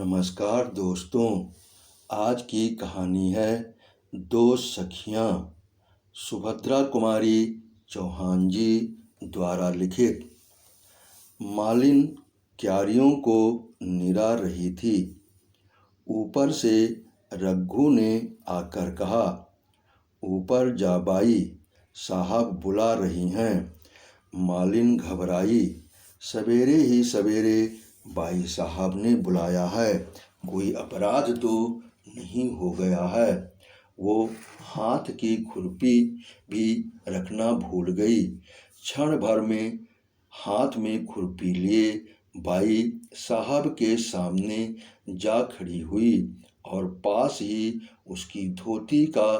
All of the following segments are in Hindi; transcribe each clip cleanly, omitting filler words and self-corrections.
नमस्कार दोस्तों। आज की कहानी है दो सखियां, सुभद्रा कुमारी चौहान जी द्वारा लिखित। मालिन क्यारियों को निरा रही थी। ऊपर से रघु ने आकर कहा, ऊपर जा बाई, साहब बुला रही हैं। मालिन घबराई। सवेरे ही सवेरे बाई साहब ने बुलाया है, कोई अपराध तो नहीं हो गया है। वो हाथ की खुरपी भी रखना भूल गई। क्षण भर में हाथ में खुरपी लिए बाई साहब के सामने जा खड़ी हुई और पास ही उसकी धोती का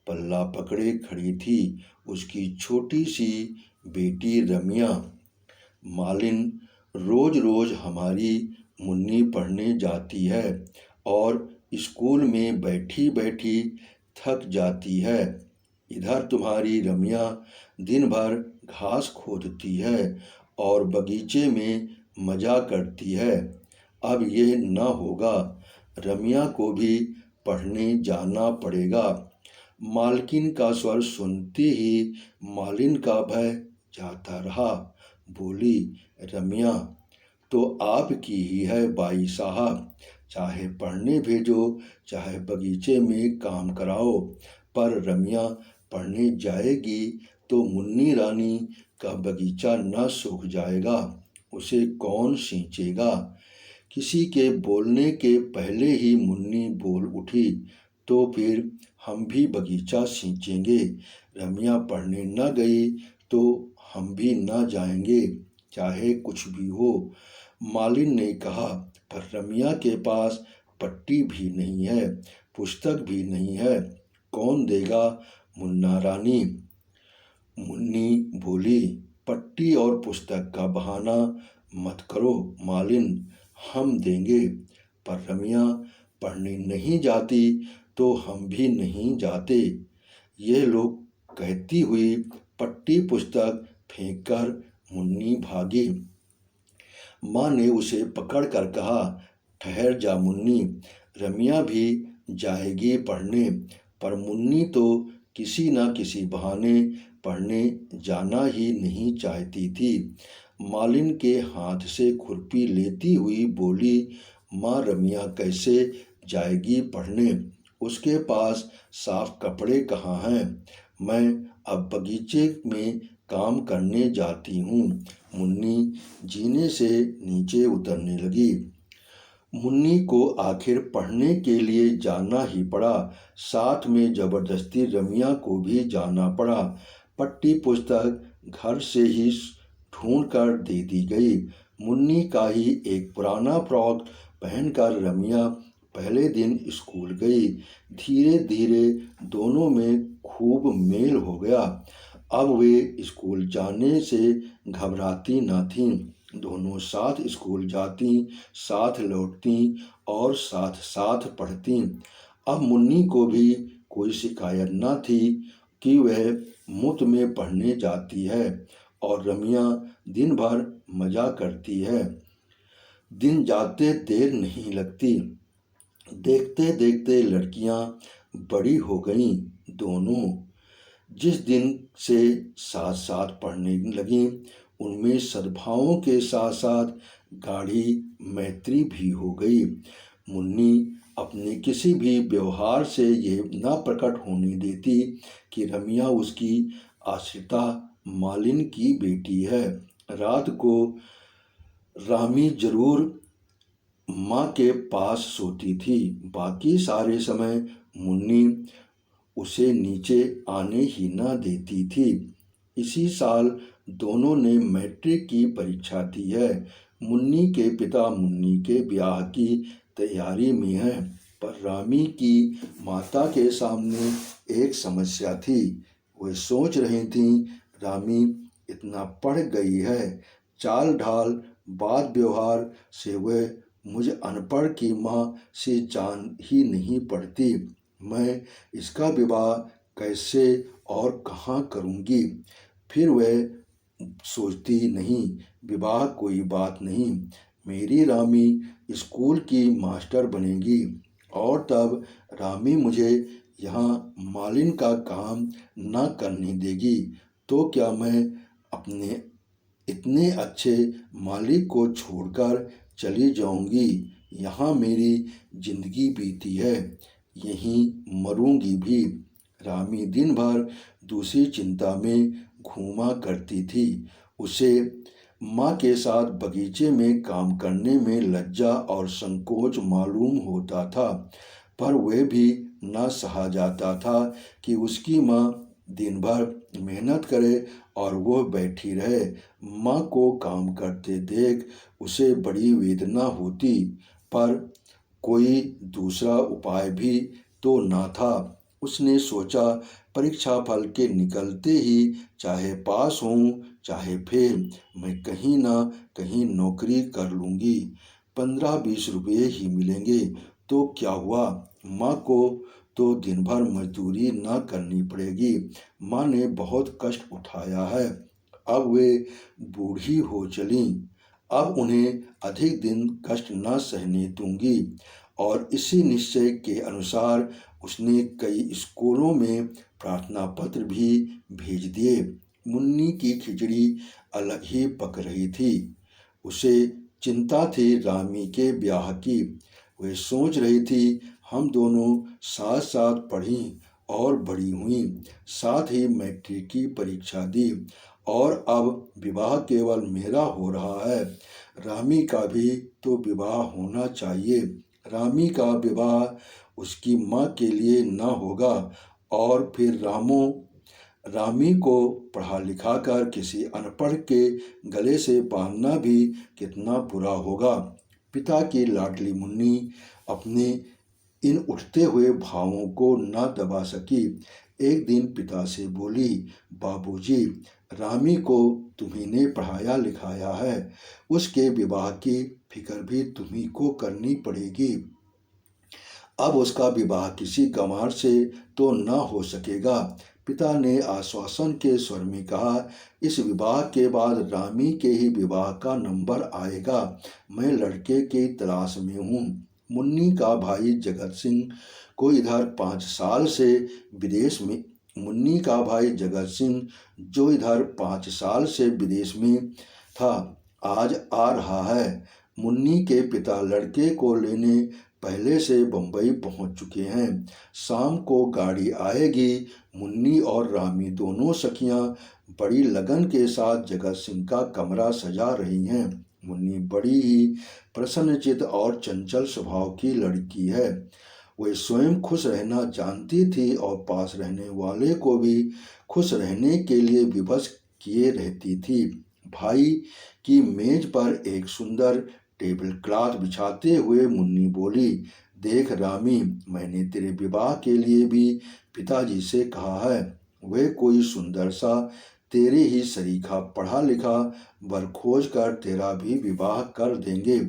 पल्ला पकड़े खड़ी थी उसकी छोटी सी बेटी रमिया। मालिन रोज रोज हमारी मुन्नी पढ़ने जाती है और स्कूल में बैठी बैठी थक जाती है। इधर तुम्हारी रमिया दिन भर घास खोदती है और बगीचे में मजा करती है। अब ये न होगा, रमिया को भी पढ़ने जाना पड़ेगा। मालकिन का स्वर सुनते ही मालिन का भय जाता रहा। बोली, रमिया तो आपकी ही है बाई साहब, चाहे पढ़ने भेजो चाहे बगीचे में काम कराओ, पर रमिया पढ़ने जाएगी तो मुन्नी रानी का बगीचा न सूख जाएगा, उसे कौन सींचेगा। किसी के बोलने के पहले ही मुन्नी बोल उठी, तो फिर हम भी बगीचा सींचेंगे। रमिया पढ़ने न गई तो हम भी न जाएंगे, चाहे कुछ भी हो। मालिन ने कहा, पर रमिया के पास पट्टी भी नहीं है, पुस्तक भी नहीं है, कौन देगा मुन्ना रानी। मुन्नी बोली, पट्टी और पुस्तक का बहाना मत करो मालिन, हम देंगे। पर रमिया पढ़ने नहीं जाती तो हम भी नहीं जाते। यह लोग कहती हुई पट्टी पुस्तक फेंककर मुन्नी भागी। माँ ने उसे पकड़कर कहा, ठहर जा मुन्नी, रमिया भी जाएगी पढ़ने। पर मुन्नी तो किसी न किसी बहाने पढ़ने जाना ही नहीं चाहती थी। मालिन के हाथ से खुरपी लेती हुई बोली, माँ रमिया कैसे जाएगी पढ़ने, उसके पास साफ कपड़े कहाँ हैं। मैं अब बगीचे में काम करने जाती हूँ। मुन्नी जीने से नीचे उतरने लगी। मुन्नी को आखिर पढ़ने के लिए जाना ही पड़ा, साथ में जबरदस्ती रमिया को भी जाना पड़ा। पट्टी पुस्तक घर से ही ढूंढ कर दे दी गई। मुन्नी का ही एक पुराना फ्रॉक पहनकर रमिया पहले दिन स्कूल गई। धीरे धीरे दोनों में खूब मेल हो गया। अब वे स्कूल जाने से घबराती न थीं। दोनों साथ स्कूल जाती, साथ लौटती और साथ साथ पढ़ती। अब मुन्नी को भी कोई शिकायत न थी कि वह मुफ्त में पढ़ने जाती है और रमिया दिन भर मजा करती है। दिन जाते देर नहीं लगती। देखते देखते लड़कियां बड़ी हो गईं दोनों। जिस दिन से साथ साथ पढ़ने लगीं, उनमें सद्भावों के साथ साथ गाढ़ी मैत्री भी हो गई। मुन्नी अपने किसी भी व्यवहार से ये न प्रकट होने देती कि रमिया उसकी आश्रिता मालिन की बेटी है। रात को रामी जरूर माँ के पास सोती थी, बाकी सारे समय मुन्नी उसे नीचे आने ही न देती थी। इसी साल दोनों ने मैट्रिक की परीक्षा दी है। मुन्नी के पिता मुन्नी के ब्याह की तैयारी में हैं, पर रामी की माता के सामने एक समस्या थी। वे सोच रही थीं, रामी इतना पढ़ गई है, चाल ढाल बात व्यवहार से वह मुझ अनपढ़ की माँ से जान ही नहीं पड़ती। मैं इसका विवाह कैसे और कहाँ करूँगी। फिर वह सोचती, नहीं, विवाह कोई बात नहीं, मेरी रामी स्कूल की मास्टर बनेगी और तब रामी मुझे यहाँ मालिन का काम न करने देगी, तो क्या मैं अपने इतने अच्छे मालिक को छोड़कर चली जाऊंगी? यहाँ मेरी जिंदगी बीती है, यहीं मरूंगी भी। रामी दिन भर दूसरी चिंता में घूमा करती थी। उसे माँ के साथ बगीचे में काम करने में लज्जा और संकोच मालूम होता था, पर वह भी न सहा जाता था कि उसकी माँ दिन भर मेहनत करे और वह बैठी रहे। माँ को काम करते देख उसे बड़ी वेदना होती, पर कोई दूसरा उपाय भी तो न था। उसने सोचा, परीक्षा फल के निकलते ही चाहे पास हूँ चाहे फेल, मैं कहीं ना कहीं नौकरी कर लूँगी। 15-20 रुपये ही मिलेंगे तो क्या हुआ, माँ को तो दिन भर मजदूरी ना करनी पड़ेगी। माँ ने बहुत कष्ट उठाया है, अब वे बूढ़ी हो चली, अब उन्हें अधिक दिन कष्ट न सहने दूंगी। और इसी निश्चय के अनुसार उसने कई स्कूलों में प्रार्थना पत्र भी भेज दिए। मुन्नी की खिचड़ी अलग ही पक रही थी। उसे चिंता थी रामी के ब्याह की। वह सोच रही थी, हम दोनों साथ साथ पढ़ी और बड़ी हुई, साथ ही मैट्रिक की परीक्षा दी, और अब विवाह केवल मेरा हो रहा है। रामी का भी तो विवाह होना चाहिए। रामी का विवाह उसकी माँ के लिए न होगा, और फिर रामी को पढ़ा लिखा कर किसी अनपढ़ के गले से बांधना भी कितना बुरा होगा। पिता की लाडली मुन्नी अपने इन उठते हुए भावों को न दबा सकी। एक दिन पिता से बोली, बाबूजी, रामी को तुम्ही ने पढ़ाया लिखाया है, उसके विवाह की फिक्र भी तुम्ही को करनी पड़ेगी। अब उसका विवाह किसी गंवार से तो न हो सकेगा। पिता ने आश्वासन के स्वर में कहा, इस विवाह के बाद रामी के ही विवाह का नंबर आएगा। मैं लड़के की तलाश में हूँ। मुन्नी का भाई जगत सिंह को इधर 5 साल से विदेश में मुन्नी का भाई जगत सिंह जो इधर 5 साल से विदेश में था, आज आ रहा है। मुन्नी के पिता लड़के को लेने पहले से बंबई पहुंच चुके हैं। शाम को गाड़ी आएगी। मुन्नी और रामी दोनों सखियां बड़ी लगन के साथ जगत सिंह का कमरा सजा रही हैं। मुन्नी बड़ी ही प्रसन्नचित और चंचल स्वभाव की लड़की है। वह स्वयं खुश रहना जानती थी और पास रहने वाले को भी खुश रहने के लिए विवश किए रहती थी। भाई की मेज पर एक सुंदर टेबल क्लॉथ बिछाते हुए मुन्नी बोली, देख रामी, मैंने तेरे विवाह के लिए भी पिताजी से कहा है। वे कोई सुंदर सा तेरे ही सरीखा पढ़ा लिखा वर खोज कर तेरा भी विवाह कर देंगे।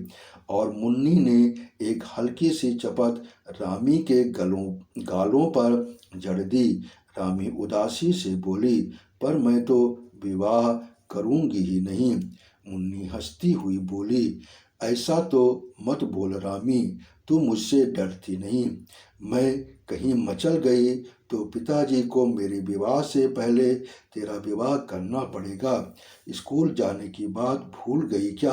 और मुन्नी ने एक हल्की सी चपत रामी के गालों पर जड़ दी। रामी उदासी से बोली, पर मैं तो विवाह करूंगी ही नहीं। मुन्नी हंसती हुई बोली, ऐसा तो मत बोल रामी, तू मुझसे डरती नहीं। मैं कहीं मचल गई तो पिताजी को मेरे विवाह से पहले तेरा विवाह करना पड़ेगा। स्कूल जाने की बात भूल गई क्या?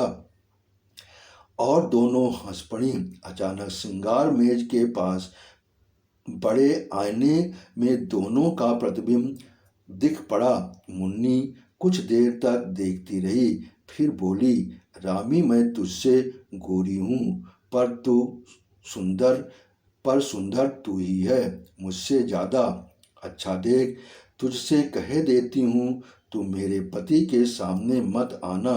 और दोनों हंस पड़ी। अचानक श्रृंगार मेज के पास बड़े आईने में दोनों का प्रतिबिंब दिख पड़ा। मुन्नी कुछ देर तक देखती रही, फिर बोली, रामी, मैं तुझसे गोरी हूँ, पर सुंदर तू ही है, मुझसे ज़्यादा। अच्छा देख, तुझसे कह देती हूँ, तू मेरे पति के सामने मत आना।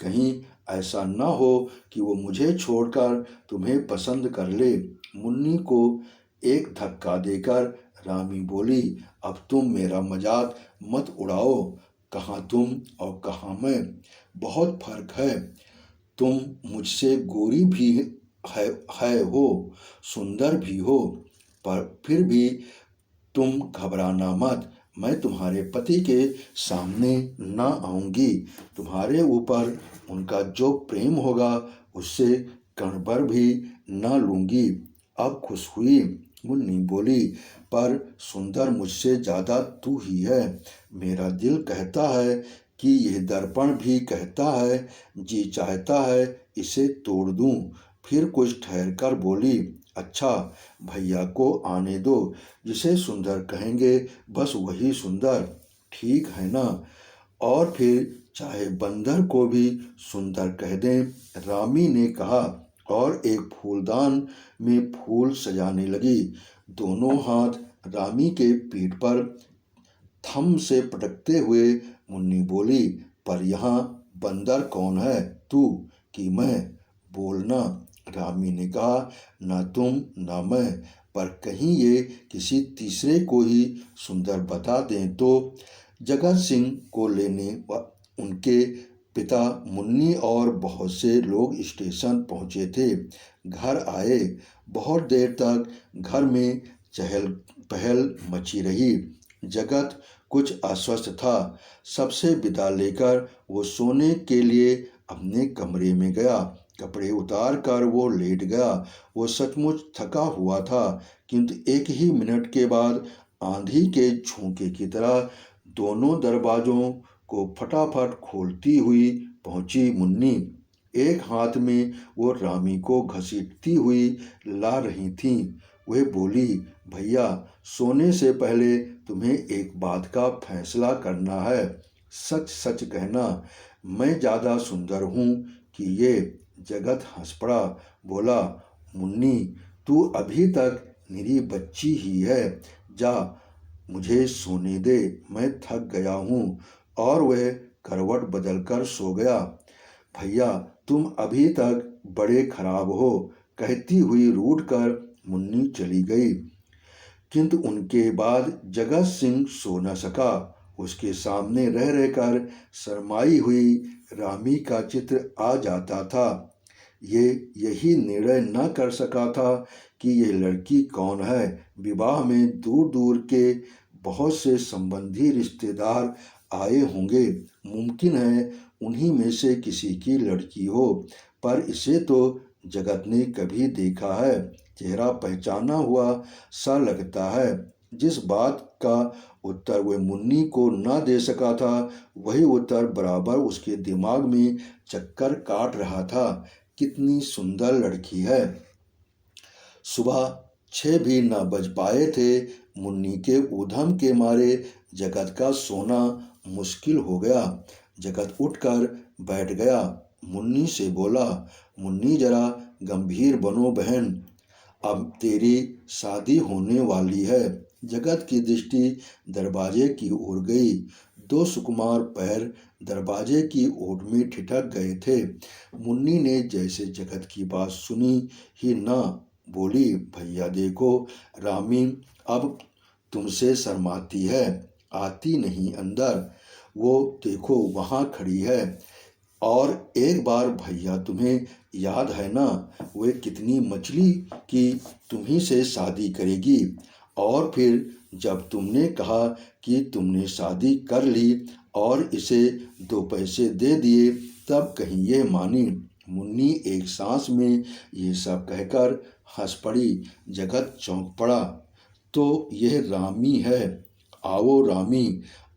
कहीं ऐसा न हो कि वो मुझे छोड़कर तुम्हें पसंद कर ले। मुन्नी को एक धक्का देकर रामी बोली, अब तुम मेरा मजाक मत उड़ाओ। कहाँ तुम और कहाँ मैं, बहुत फर्क है। तुम मुझसे गोरी भी है हो, सुंदर भी हो, पर फिर भी तुम घबराना मत। मैं तुम्हारे पति के सामने ना आऊंगी। तुम्हारे ऊपर उनका जो प्रेम होगा उससे कण भर भी न लूँगी। अब खुश हुई मुन्नी बोली, पर सुंदर मुझसे ज़्यादा तू ही है। मेरा दिल कहता है कि यह दर्पण भी कहता है, जी चाहता है इसे तोड़ दूं। फिर कुछ ठहर कर बोली, अच्छा भैया को आने दो, जिसे सुंदर कहेंगे बस वही सुंदर, ठीक है ना। और फिर चाहे बंदर को भी सुंदर कह दें, रामी ने कहा, और एक फूलदान में फूल सजाने लगी। दोनों हाथ रामी के पीठ पर थम से पटकते हुए मुन्नी बोली, पर यहाँ बंदर कौन है, तू कि मैं? बोलना। रामी ने कहा, ना तुम ना मैं, पर कहीं ये किसी तीसरे को ही सुंदर बता दें तो। जगत सिंह को लेने उनके पिता मुन्नी और बहुत से लोग स्टेशन पहुंचे थे। घर आए। बहुत देर तक घर में चहल पहल मची रही। जगत कुछ अस्वस्थ था। सबसे विदा लेकर वो सोने के लिए अपने कमरे में गया। कपड़े उतार कर वो लेट गया। वो सचमुच थका हुआ था, किंतु एक ही मिनट के बाद आंधी के झोंके की तरह दोनों दरवाजों को फटाफट खोलती हुई पहुंची मुन्नी। एक हाथ में वो रामी को घसीटती हुई ला रही थीं। वह बोली, भैया सोने से पहले तुम्हें एक बात का फैसला करना है। सच सच कहना, मैं ज़्यादा सुंदर हूँ कि ये? जगत हंस पड़ा। बोला, मुन्नी तू अभी तक निरी बच्ची ही है। जा मुझे सोने दे, मैं थक गया हूँ। और वह करवट बदलकर सो गया। भैया तुम अभी तक बड़े खराब हो, कहती हुई रूठ कर मुन्नी चली गई। किंतु उनके बाद जगत सिंह सो न सका। उसके सामने रह रहकर शरमाई हुई रामी का चित्र आ जाता था। ये यही निर्णय न कर सका था कि यह लड़की कौन है। विवाह में दूर दूर के बहुत से संबंधी रिश्तेदार आए होंगे। मुमकिन है उन्हीं में से किसी की लड़की हो, पर इसे तो जगत ने कभी देखा है, चेहरा पहचाना हुआ सा लगता है। जिस बात का उत्तर वह मुन्नी को न दे सका था, वही उत्तर बराबर उसके दिमाग में चक्कर काट रहा था। कितनी सुंदर लड़की है। सुबह 6 भी न बज पाए थे। मुन्नी के ऊधम के मारे जगत का सोना मुश्किल हो गया। जगत उठकर बैठ गया। मुन्नी से बोला, मुन्नी जरा गंभीर बनो बहन, अब तेरी शादी होने वाली है। जगत की दृष्टि दरवाजे की ओर गई। 2 सुकुमार पैर दरवाजे की ओट में ठिठक गए थे। मुन्नी ने जैसे जगत की बात सुनी ही न, बोली, भैया देखो रामी अब तुमसे शर्माती है, आती नहीं अंदर। वो देखो वहाँ खड़ी है। और एक बार भैया तुम्हें याद है ना, वे कितनी मछली की तुम्ही से शादी करेगी। और फिर जब तुमने कहा कि तुमने शादी कर ली और इसे 2 पैसे दे दिए, तब कहीं ये मानी। मुन्नी एक सांस में ये सब कहकर हंस पड़ी। जगत चौंक पड़ा। तो यह रामी है। आओ रामी,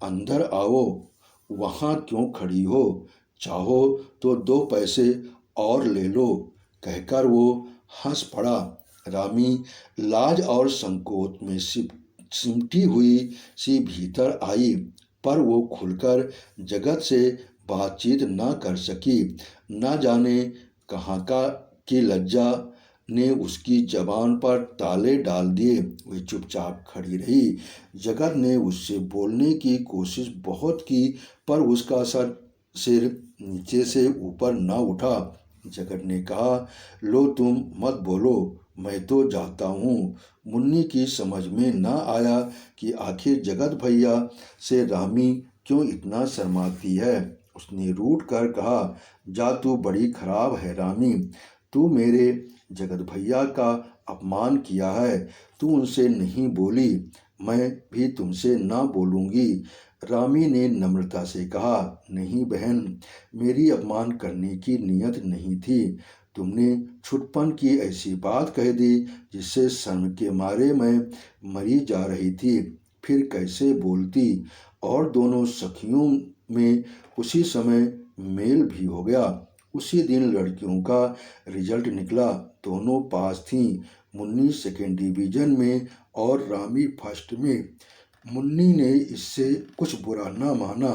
अंदर आओ, वहाँ क्यों खड़ी हो? चाहो तो 2 पैसे और ले लो, कहकर वो हंस पड़ा। रामी लाज और संकोच में सिमटी हुई सी भीतर आई, पर वो खुलकर जगत से बातचीत न कर सकी। न जाने कहाँ का की लज्जा ने उसकी जबान पर ताले डाल दिए। वह चुपचाप खड़ी रही। जगत ने उससे बोलने की कोशिश बहुत की, पर उसका सिर नीचे से ऊपर न उठा। जगत ने कहा, लो तुम मत बोलो, मैं तो जाता हूँ। मुन्नी की समझ में न आया कि आखिर जगत भैया से रामी क्यों इतना शर्माती है। उसने रूठ कर कहा, जा तू बड़ी खराब है रामी, तू मेरे जगत भैया का अपमान किया है। तू उनसे नहीं बोली, मैं भी तुमसे ना बोलूँगी। रामी ने नम्रता से कहा, नहीं बहन, मेरी अपमान करने की नीयत नहीं थी। तुमने छुटपन की ऐसी बात कह दी जिससे शर्म के मारे मैं मरी जा रही थी। फिर कैसे बोलती। और दोनों सखियों में उसी समय मेल भी हो गया। उसी दिन लड़कियों का रिजल्ट निकला। दोनों पास थीं। मुन्नी सेकेंड डिवीजन में और रामी फर्स्ट में। मुन्नी ने इससे कुछ बुरा न माना।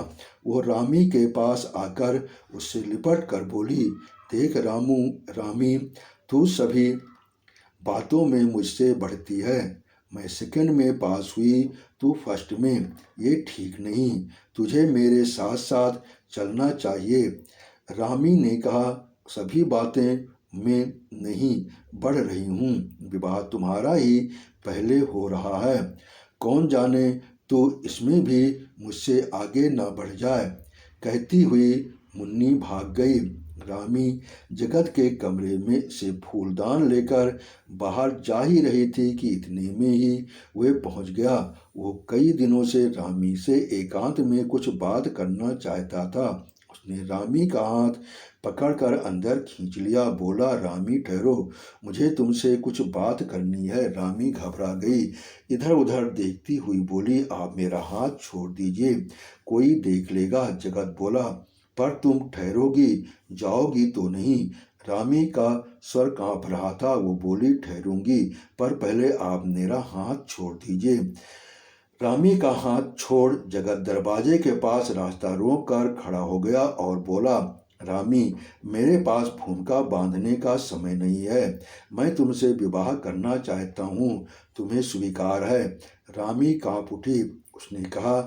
वो रामी के पास आकर उससे लिपट कर बोली, देख रामी, तू सभी बातों में मुझसे बढ़ती है। मैं सेकंड में पास हुई, तू फर्स्ट में। ये ठीक नहीं। तुझे मेरे साथ साथ चलना चाहिए। रामी ने कहा, सभी बातें मैं नहीं बढ़ रही हूँ। विवाह तुम्हारा ही पहले हो रहा है। कौन जाने तो इसमें भी मुझसे आगे न बढ़ जाए। कहती हुई मुन्नी भाग गई। रामी जगत के कमरे में से फूलदान लेकर बाहर जा ही रही थी कि इतने में ही वह पहुंच गया। वो कई दिनों से रामी से एकांत में कुछ बात करना चाहता था। उसने रामी का हाथ पकड़कर अंदर खींच लिया। बोला, रामी ठहरो, मुझे तुमसे कुछ बात करनी है। रामी घबरा गई। इधर उधर देखती हुई बोली, आप मेरा हाथ छोड़ दीजिए, कोई देख लेगा। जगत बोला, पर तुम ठहरोगी, जाओगी तो नहीं। रामी का स्वर कांप रहा था। वो बोली, ठहरूंगी, पर पहले आप मेरा हाथ छोड़ दीजिए। रामी का हाथ छोड़ जगत दरवाजे के पास रास्ता रोक कर खड़ा हो गया और बोला, रामी, मेरे पास भूमिका बांधने का समय नहीं है। मैं तुमसे विवाह करना चाहता हूँ। तुम्हें स्वीकार है। रामी कांप उठी। उसने कहा,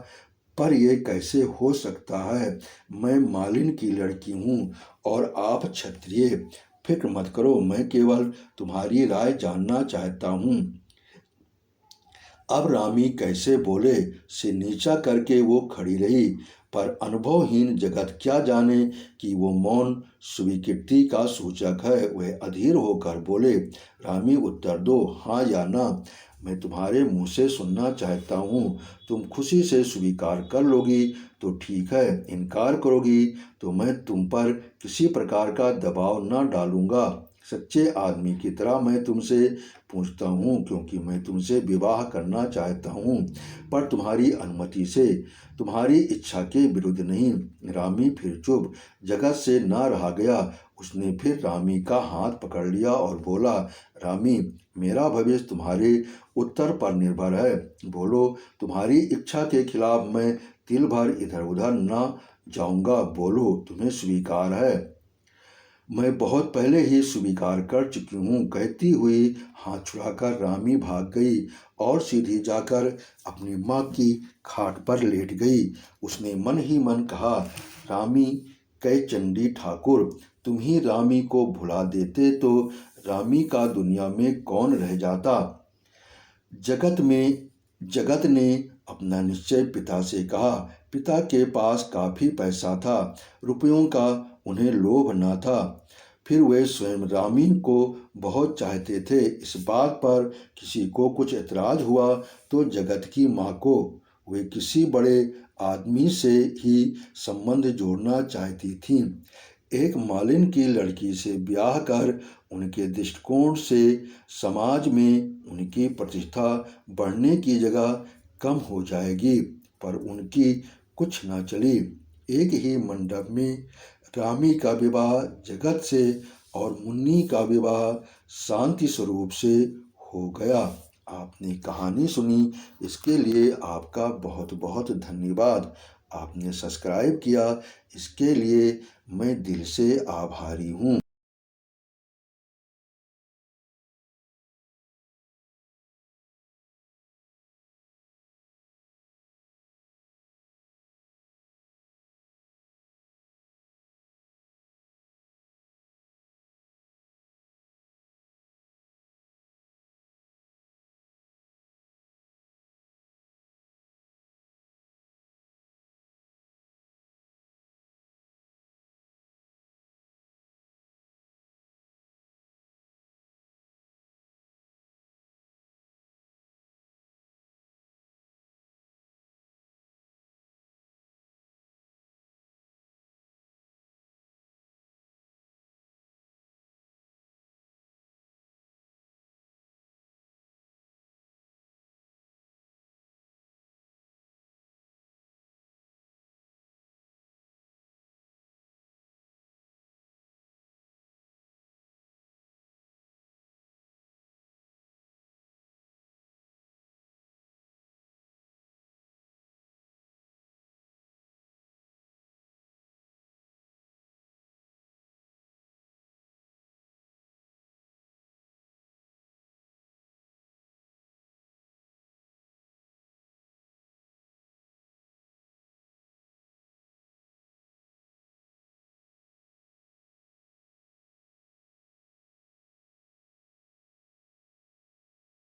पर यह कैसे हो सकता है। मैं मालिन की लड़की हूँ और आप क्षत्रिय। फिक्र मत करो, मैं केवल तुम्हारी राय जानना चाहता हूँ। अब रामी कैसे बोले से नीचा करके वो खड़ी रही। पर अनुभवहीन जगत क्या जाने कि वो मौन स्वीकृति का सूचक है। वह अधीर होकर बोले, रामी, उत्तर दो, हाँ या ना। मैं तुम्हारे मुंह से सुनना चाहता हूँ। तुम खुशी से स्वीकार कर लोगी तो ठीक है, इनकार करोगी तो मैं तुम पर किसी प्रकार का दबाव न डालूंगा। सच्चे आदमी की तरह मैं तुमसे पूछता हूँ, क्योंकि मैं तुमसे विवाह करना चाहता हूँ, पर तुम्हारी अनुमति से, तुम्हारी इच्छा के विरुद्ध नहीं। रामी फिर चुप। जगत से ना रहा गया। उसने फिर रामी का हाथ पकड़ लिया और बोला, रामी, मेरा भविष्य तुम्हारे उत्तर पर निर्भर है। बोलो, तुम्हारी इच्छा के खिलाफ मैं तिल भर इधर उधर न जाऊंगा। बोलो, तुम्हें स्वीकार है। मैं बहुत पहले ही स्वीकार कर चुकी हूँ। कहती हुई हाथ छुड़ाकर रामी भाग गई और सीधी जाकर अपनी माँ की खाट पर लेट गई। उसने मन ही मन कहा, रामी कै चंडी ठाकुर, तुम ही रामी को भुला देते तो रामी का दुनिया में कौन रह जाता। जगत ने अपना निश्चय पिता से कहा। पिता के पास काफ़ी पैसा था, रुपयों का उन्हें लोभ न था। फिर वे स्वयं रामी को बहुत चाहते थे। इस बात पर किसी को कुछ ऐतराज हुआ तो जगत की माँ को वे किसी बड़े आदमी से ही संबंध जोड़ना चाहती थीं। एक मालिन की लड़की से ब्याह कर उनके दृष्टिकोण से समाज में उनकी प्रतिष्ठा बढ़ने की जगह कम हो जाएगी। पर उनकी कुछ न चली। एक ही मंडप में रामी का विवाह जगत से और मुन्नी का विवाह शांति स्वरूप से हो गया। आपने कहानी सुनी, इसके लिए आपका बहुत बहुत धन्यवाद। आपने सब्सक्राइब किया, इसके लिए मैं दिल से आभारी हूँ।